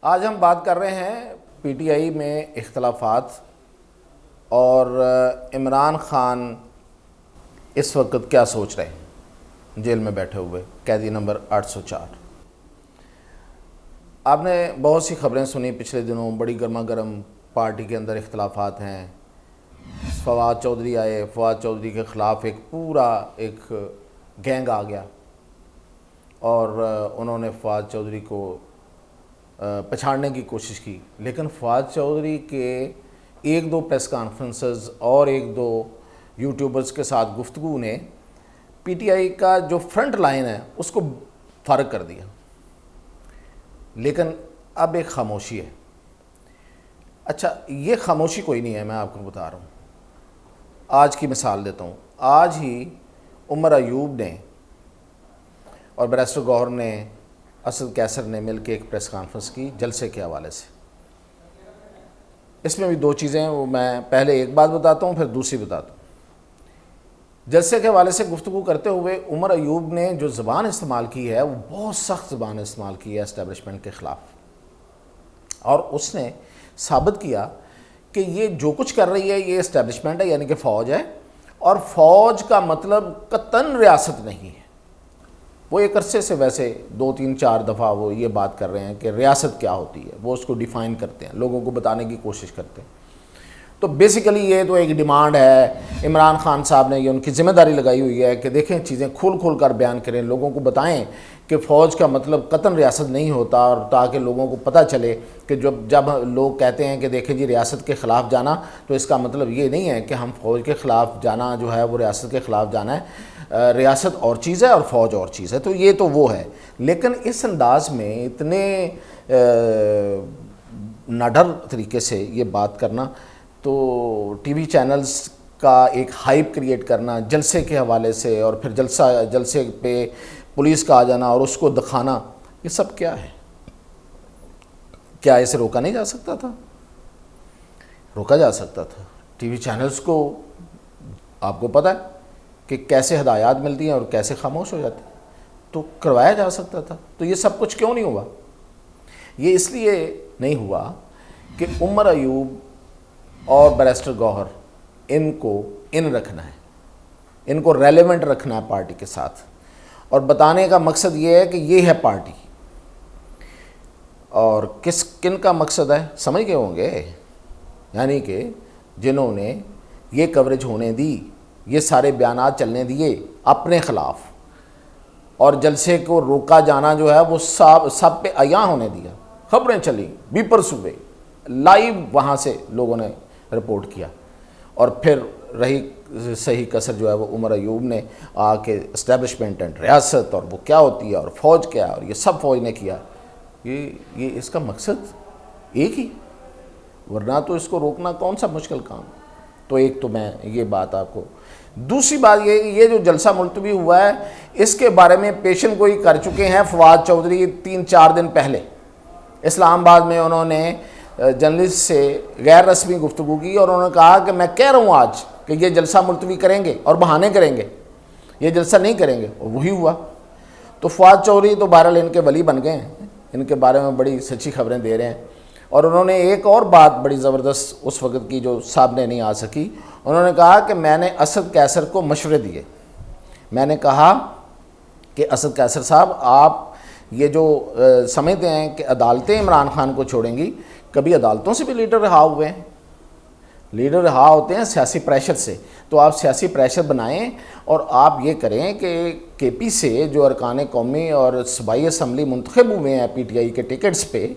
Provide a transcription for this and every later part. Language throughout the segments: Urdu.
آج ہم بات کر رہے ہیں پی ٹی آئی میں اختلافات اور عمران خان اس وقت کیا سوچ رہے ہیں جیل میں بیٹھے ہوئے قیدی نمبر 804۔ آپ نے بہت سی خبریں سنی پچھلے دنوں، بڑی گرما گرم پارٹی کے اندر اختلافات ہیں۔ فواد چودھری آئے، فواد چودھری کے خلاف ایک پورا گینگ آ گیا اور انہوں نے فواد چودھری کو پچھاڑنے کی کوشش کی، لیکن فواد چودھری کے ایک دو پریس کانفرنسز اور ایک دو یوٹیوبرز کے ساتھ گفتگو نے پی ٹی آئی کا جو فرنٹ لائن ہے اس کو فارغ کر دیا، لیکن اب ایک خاموشی ہے۔ اچھا، یہ خاموشی کوئی نہیں ہے، میں آپ کو بتا رہا ہوں۔ آج کی مثال دیتا ہوں۔ آج ہی عمر ایوب نے اور بیرسٹر گوہر نے، اسد کیسر نے مل کے ایک پریس کانفرنس کی جلسے کے حوالے سے۔ اس میں بھی دو چیزیں ہیں، وہ میں پہلے ایک بات بتاتا ہوں پھر دوسری بتاتا ہوں۔ جلسے کے حوالے سے گفتگو کرتے ہوئے عمر ایوب نے جو زبان استعمال کی ہے وہ بہت سخت زبان استعمال کی ہے اسٹیبلشمنٹ کے خلاف، اور اس نے ثابت کیا کہ یہ جو کچھ کر رہی ہے یہ اسٹیبلشمنٹ ہے، یعنی کہ فوج ہے، اور فوج کا مطلب قطعاً ریاست نہیں ہے۔ وہ ایک عرصے سے ویسے 2-3-4 دفعہ وہ یہ بات کر رہے ہیں کہ ریاست کیا ہوتی ہے، وہ اس کو ڈیفائن کرتے ہیں، لوگوں کو بتانے کی کوشش کرتے ہیں۔ تو بیسیکلی یہ تو ایک ڈیمانڈ ہے، عمران خان صاحب نے یہ ان کی ذمہ داری لگائی ہوئی ہے کہ دیکھیں چیزیں کھول کر بیان کریں، لوگوں کو بتائیں کہ فوج کا مطلب قطعاً ریاست نہیں ہوتا، اور تاکہ لوگوں کو پتہ چلے کہ جب لوگ کہتے ہیں کہ دیکھیں جی ریاست کے خلاف جانا، تو اس کا مطلب یہ نہیں ہے کہ ہم فوج کے خلاف جانا جو ہے وہ ریاست کے خلاف جانا ہے، ریاست اور چیز ہے اور فوج اور چیز ہے۔ تو یہ تو وہ ہے، لیکن اس انداز میں اتنے ناڈر طریقے سے یہ بات کرنا، تو ٹی وی چینلز کا ایک ہائپ کریٹ کرنا جلسے کے حوالے سے، اور پھر جلسے پہ پولیس کا آ جانا اور اس کو دکھانا، یہ سب کیا ہے؟ کیا اسے روکا نہیں جا سکتا تھا؟ روکا جا سکتا تھا۔ ٹی وی چینلز کو آپ کو پتہ ہے کہ کیسے ہدایات ملتی ہیں اور کیسے خاموش ہو جاتی ہیں، تو کروایا جا سکتا تھا۔ تو یہ سب کچھ کیوں نہیں ہوا؟ یہ اس لیے نہیں ہوا کہ عمر ایوب اور بیرسٹر گوہر ان کو رکھنا ہے، ان کو ریلیونٹ رکھنا ہے پارٹی کے ساتھ، اور بتانے کا مقصد یہ ہے کہ یہ ہے پارٹی۔ اور کن کا مقصد ہے سمجھ گئے ہوں گے، یعنی کہ جنہوں نے یہ کوریج ہونے دی، یہ سارے بیانات چلنے دیے اپنے خلاف، اور جلسے کو روکا جانا جو ہے وہ سب پہ عیاں ہونے دیا، خبریں چلی، بیپرس ہوئے، لائیو وہاں سے لوگوں نے رپورٹ کیا، اور پھر رہی صحیح کسر جو ہے وہ عمر ایوب نے آ کے اسٹیبلشمنٹ اینڈ ریاست اور وہ کیا ہوتی ہے اور فوج کیا ہے اور یہ سب فوج نے کیا۔ یہ اس کا مقصد ایک ہی، ورنہ تو اس کو روکنا کون سا مشکل کام۔ تو ایک تو میں یہ بات آپ کو، دوسری بات یہ جو جلسہ ملتوی ہوا ہے اس کے بارے میں پیشن گوئی کر چکے ہیں فواد چودھری 3-4 دن پہلے۔ اسلام آباد میں انہوں نے جرنلسٹ سے غیر رسمی گفتگو کی اور انہوں نے کہا کہ میں کہہ رہا ہوں آج کہ یہ جلسہ ملتوی کریں گے اور بہانے کریں گے، یہ جلسہ نہیں کریں گے، اور وہی ہوا۔ تو فواد چودھری تو بہرحال ان کے ولی بن گئے ہیں، ان کے بارے میں بڑی سچی خبریں دے رہے ہیں۔ اور انہوں نے ایک اور بات بڑی زبردست اس وقت کی جو سامنے نہیں آ سکی، انہوں نے کہا کہ میں نے اسد کیسر کو مشورے دیے، میں نے کہا کہ اسد کیسر صاحب آپ یہ جو سمجھتے ہیں کہ عدالتیں عمران خان کو چھوڑیں گی، کبھی عدالتوں سے بھی لیڈر رہا ہوئے ہیں، لیڈر رہا ہوتے ہیں سیاسی پریشر سے، تو آپ سیاسی پریشر بنائیں اور آپ یہ کریں کہ کے پی سے جو ارکان قومی اور صوبائی اسمبلی منتخب ہوئے ہیں پی ٹی آئی کے ٹکٹس پہ،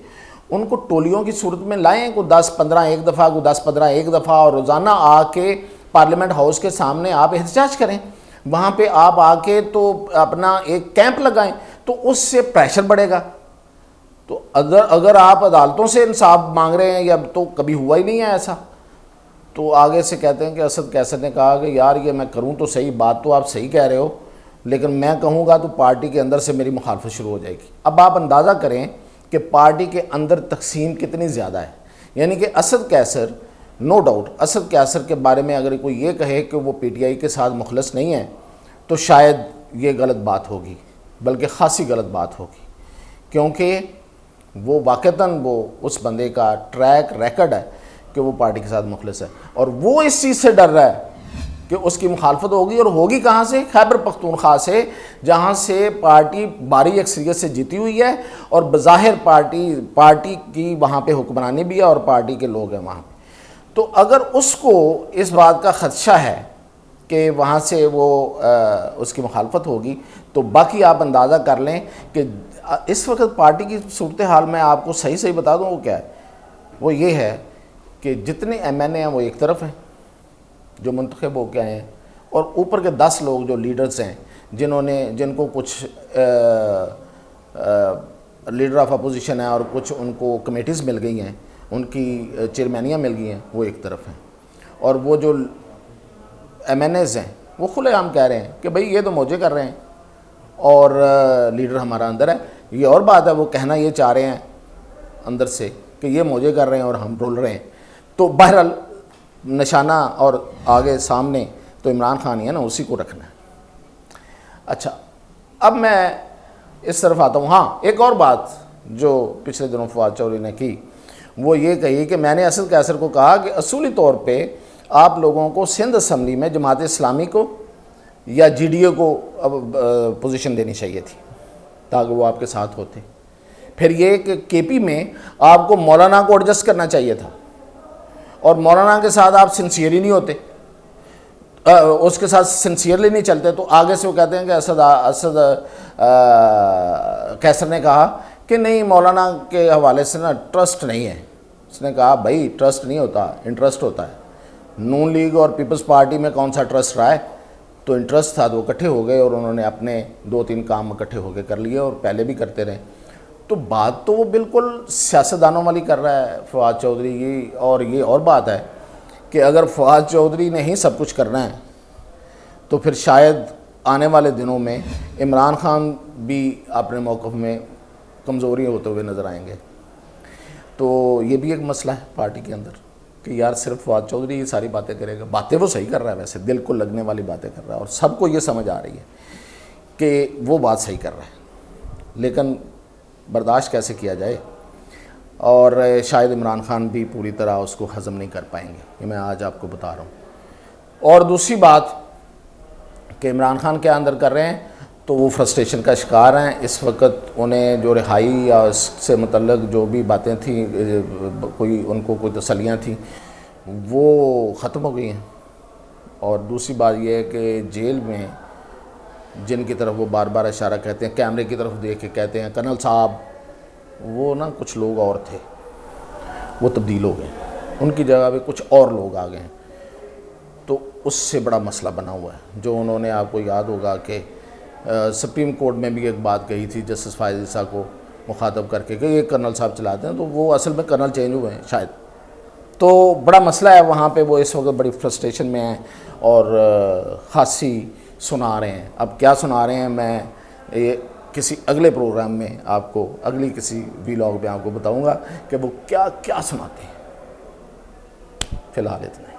ان کو ٹولیوں کی صورت میں لائیں، کو 10-15 ایک دفعہ، کو 10-15 ایک دفعہ، اور روزانہ آ کے پارلیمنٹ ہاؤس کے سامنے آپ احتجاج کریں، وہاں پہ آپ آ کے تو اپنا ایک کیمپ لگائیں، تو اس سے پریشر بڑھے گا۔ تو اگر آپ عدالتوں سے انصاف مانگ رہے ہیں، یا تو کبھی ہوا ہی نہیں ہے ایسا، تو آگے سے کہتے ہیں کہ اسد کیسر نے کہا کہ یار یہ میں کروں تو صحیح، بات تو آپ صحیح کہہ رہے ہو، لیکن میں کہوں گا تو پارٹی کے اندر سے میری مخالفت شروع ہو جائے گی۔ اب آپ اندازہ کریں کہ پارٹی کے اندر تقسیم کتنی زیادہ ہے، یعنی کہ اسد کیسر، نو ڈاؤٹ اسد کیسر کے بارے میں اگر کوئی یہ کہے کہ وہ پی ٹی آئی کے ساتھ مخلص نہیں ہے تو شاید یہ غلط بات ہوگی، بلکہ خاصی غلط بات ہوگی، کیونکہ وہ واقعتاً وہ اس بندے کا ٹریک ریکڈ ہے کہ وہ پارٹی کے ساتھ مخلص ہے، اور وہ اس چیز سے ڈر رہا ہے کہ اس کی مخالفت ہوگی، اور ہوگی کہاں سے؟ خیبر پختونخوا سے، جہاں سے پارٹی بھاری اکثریت سے جیتی ہوئی ہے، اور بظاہر پارٹی کی وہاں پہ حکمرانی بھی ہے اور پارٹی کے لوگ ہیں وہاں پہ۔ تو اگر اس کو اس بات کا خدشہ ہے کہ وہاں سے وہ اس کی مخالفت ہوگی، تو باقی آپ اندازہ کر لیں کہ اس وقت پارٹی کی صورتحال میں آپ کو صحیح بتا دوں وہ کیا ہے۔ وہ یہ ہے کہ جتنے ایم این اے ہیں وہ ایک طرف ہیں جو منتخب ہو کے آئے ہیں، اور اوپر کے 10 لوگ جو لیڈرز ہیں جن کو کچھ لیڈر آف اپوزیشن ہے اور کچھ ان کو کمیٹیز مل گئی ہیں، ان کی چیئرمینیاں مل گئی ہیں، وہ ایک طرف ہیں۔ اور وہ جو ایم این ایز ہیں وہ کھلے عام کہہ رہے ہیں کہ بھئی یہ تو موجے کر رہے ہیں اور لیڈر ہمارا اندر ہے۔ یہ اور بات ہے وہ کہنا یہ چاہ رہے ہیں اندر سے کہ یہ موجے کر رہے ہیں اور ہم رول رہے ہیں۔ تو بہرحال نشانہ اور آگے سامنے تو عمران خان ہی ہے نا، اسی کو رکھنا ہے۔ اچھا، اب میں اس طرف آتا ہوں۔ ہاں، ایک اور بات جو پچھلے دنوں فواد چودھری نے کی وہ یہ کہی کہ میں نے اسد قیصر کو کہا کہ اصولی طور پہ آپ لوگوں کو سندھ اسمبلی میں جماعت اسلامی کو یا جی ڈی اے کو پوزیشن دینی چاہیے تھی تاکہ وہ آپ کے ساتھ ہوتے۔ پھر یہ کہ کے پی میں آپ کو مولانا کو ایڈجسٹ کرنا چاہیے تھا، اور مولانا کے ساتھ آپ سنسیئر ہی نہیں ہوتے، اس کے ساتھ سنسیئرلی نہیں چلتے۔ تو آگے سے وہ کہتے ہیں کہ اسد قیصر نے کہا کہ نہیں، مولانا کے حوالے سے نا ٹرسٹ نہیں ہے۔ اس نے کہا بھائی ٹرسٹ نہیں ہوتا، انٹرسٹ ہوتا ہے۔ نون لیگ اور پیپلز پارٹی میں کون سا ٹرسٹ رہا ہے؟ تو انٹرسٹ تھا تو وہ اکٹھے ہو گئے اور انہوں نے اپنے 2-3 کام اکٹھے ہو کے کر لیے، اور پہلے بھی کرتے رہے۔ تو بات تو وہ بالکل سیاستدانوں والی کر رہا ہے فواد چودھری کی۔ اور یہ اور بات ہے کہ اگر فواد چودھری نے ہی سب کچھ کرنا ہے تو پھر شاید آنے والے دنوں میں عمران خان بھی اپنے موقف میں کمزوری ہوتے ہوئے نظر آئیں گے۔ تو یہ بھی ایک مسئلہ ہے پارٹی کے اندر کہ یار صرف فواد چودھری یہ ساری باتیں کرے گا۔ باتیں وہ صحیح کر رہا ہے، ویسے دل کو لگنے والی باتیں کر رہا ہے، اور سب کو یہ سمجھ آ رہی ہے کہ وہ بات صحیح کر رہا ہے، لیکن برداشت کیسے کیا جائے؟ اور شاید عمران خان بھی پوری طرح اس کو ہضم نہیں کر پائیں گے، یہ میں آج آپ کو بتا رہا ہوں۔ اور دوسری بات کہ عمران خان کیا اندر کر رہے ہیں، تو وہ فرسٹریشن کا شکار ہیں اس وقت۔ انہیں جو رہائی یا اس سے متعلق جو بھی باتیں تھیں، ان کو کوئی تسلیاں تھیں، وہ ختم ہو گئی ہیں۔ اور دوسری بات یہ ہے کہ جیل میں جن کی طرف وہ بار بار اشارہ کہتے ہیں، کیمرے کی طرف دیکھ کے کہتے ہیں کرنل صاحب، وہ نا کچھ لوگ اور تھے، وہ تبدیل ہو گئے، ان کی جگہ پہ کچھ اور لوگ آ گئے ہیں۔ تو اس سے بڑا مسئلہ بنا ہوا ہے، جو انہوں نے، آپ کو یاد ہوگا کہ سپریم کورٹ میں بھی ایک بات کہی تھی جسٹس فائز عیسیٰ کو مخاطب کر کے کہ یہ کرنل صاحب چلاتے ہیں، تو وہ اصل میں کرنل چینج ہوئے ہیں شاید۔ تو بڑا مسئلہ ہے وہاں پہ، وہ اس وقت بڑی فرسٹریشن میں ہیں اور خاصی سنا رہے ہیں۔ اب کیا سنا رہے ہیں میں یہ کسی اگلے پروگرام میں آپ کو، اگلی کسی ویلاگ میں آپ کو بتاؤں گا کہ وہ کیا کیا سناتے ہیں۔ فی الحال اتنا۔